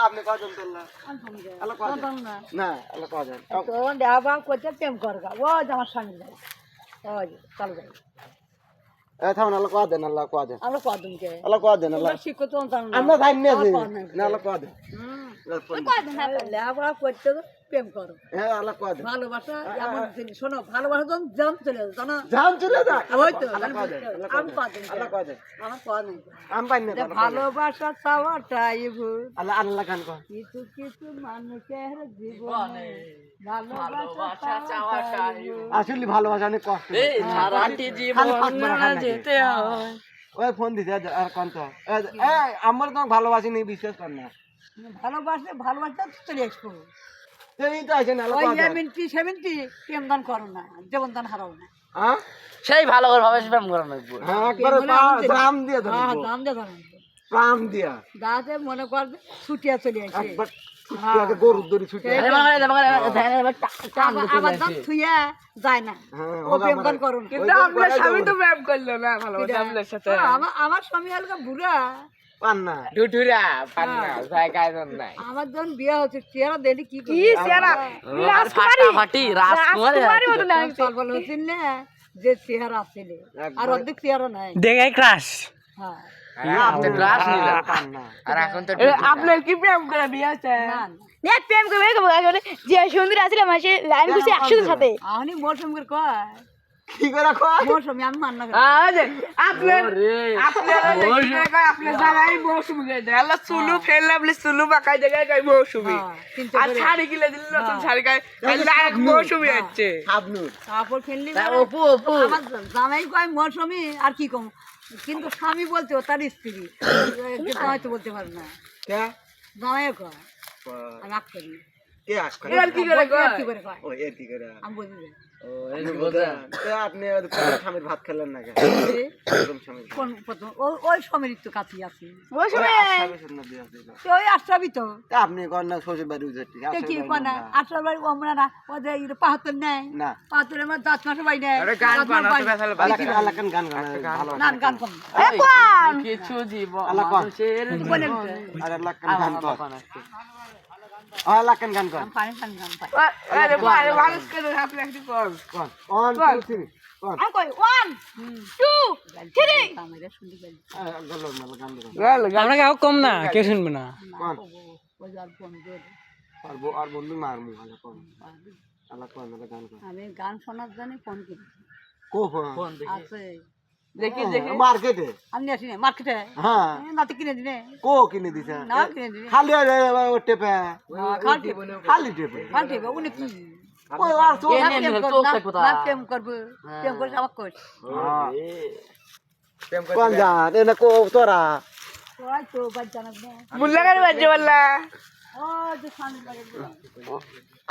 আপনি কজন তুললেন না আল্লাহ কজন তখন দেওয়া করতে প্রেম করবা ও আমার স্বামী যাই চলো যাই থাকুন আল্লাহ কয়া দেন আল্লাহ কয়া দেন আমরা কদিনকে আল্লাহ কয়া দেন আল্লাহ শিক্ষিত আমরা জানি না না আল্লাহ কয়া দেন লেখাপড়া করতে প্রেম করো হ্যাঁ আল্লাহ কয়া দেন ভালোবাসা এমন জিনিস শোনো ভালোবাসা যখন জান চলে যাও জানো জান চলে যায় ওই তো আল্লাহ কয়া দেন আমি কদিন আল্লাহ কয়া দেন আমার কদিন আমি পাই না ভালোবাসা চাওয়াটাই ভুল আল্লাহ আল্লাহ গান কর কিছু কিছু মানুষের জীবনে ভালোবাসা চাওয়াটাই ভুল আসলে ভালোবাসা অনেক কষ্ট সারাটি জীবন যেতে হয় ওই ফোন দিতে আর কোন তো আমার তো ভালোবাসি নেই বিশ্বাস কর না ভালোবাসলে ভালোবাসা চলে আসবো এই তো আছে না ওই 70 প্রেম দান করো না জীবন দান হারাও না হ্যাঁ সেই ভালো করে ভাবে প্রেম করা লাগবে হ্যাঁ একবার দাম দিয়ে দেবো হ্যাঁ দাম দিয়ে ধরো দাম দিয়া দাঁতে মনে করবে ছুটিয়া চলে আসে একবার ছুটিয়াকে গরুর দড়ি ছুটিয়া আবার দাম থুইয়া যায় না ও প্রেম দান করুন কিন্তু আপনার স্বামী তো প্রেম করলো না ভালোবাসা আপনার সাথে আমার স্বামী হালকা বুড়া পান না ডুডুরা পান্না জায়গায় নাই আমার যখন বিয়ে হচ্ছে চেহারা দেখি কি চেহারা ফাটাফাটি রাজকুমারী মতো না বল হচ্ছিল না যে চেহারা ছিল আর অর্ধেক চেহারা নাই দেখাই ক্রাশ হ্যাঁ আপনি ক্রাশ নিলেন পান না আর এখন তো আপনার কি প্রেম করে বিয়ে আছে না নেট প্রেম করবে যে সুন্দর আছে মাসে লাইন গুছে 100 এর সাথে আহনি মৌসুম করে কয় কি করে কয় মৌসুম আমি মান্না করি আপনার জায়গায় মৌসুমি গেছে আল্লাহ সুলু ফেললে আপনি সুলু পাকাই জায়গায় কই মৌসুমি কিন্তু আর শাড়ি কিনে দিল নতুন শাড়ি গায়ে লাইক মৌসুমি হচ্ছে হাবনুর কাপড় কিনলি অপু অপু আমার জামাই কয় মৌসুমি আর কি কম কিন্তু স্বামী বলতে ও তার স্ত্রী জামাই তো বলতে পারে না কে জামাই কয় আমি আগ করি কে আস করে এর কি করে কয় কি করে কয় ও এর কি করে আমি বলি যে ও এই বোঝা আপনি কোন স্বামীর ভাত খেলেন না কেন কোন স্বামীর কোন প্রথম ওই সময়ের তো কাছে আছে ওই সময় স্বামীর জন্য বিয়ে দিল ওই আশ্রবি তো আপনি কোন না শ্বশুর বাড়ি উঠেছি কি কোনা আশ্রয় বাড়ি আমরা না ওদের পাহাড় নেই না পাহাড়ের আমার 10 মাস বাই নেই গান বানাতে বেসালে আল্লাহ গান গান ভালো নান গান কম কিছু জীবন আল্লাহ কোন বলেন আর আল্লাহ গান কর আল্লাহ গান কর পানি পানি গান পাই আরে আরে মানুষ করে আপনি একটু কর কোন অন টু থ্রি কোন আমি কই 1 2 3 আমরা শুনতে পাই গল্ল মাল গান গান আমরা কাউ কম না কেউ শুনবে না কোন ওই আর ফোন দে আর বন্ধু মার মু আল্লাহ কোন আল্লাহ গান কর আমি গান শোনার জন্য ফোন করি কো ফোন আছে দেখি মার্কেটে আমি আসি না মার্কেটে হ্যাঁ নাতে কিনে দিনে কো কিনে দিছে না কিনে দিনে খালি টেপে খালি টেপে খালি উনি কি ওই আর তো না প্রেম করবো প্রেম করে আমাকে কই কোন যা এনে কো তোরা ওই তো বাচ্চা না মুল্লা গাড়ি বাজে বললা ও যে সামনে লাগে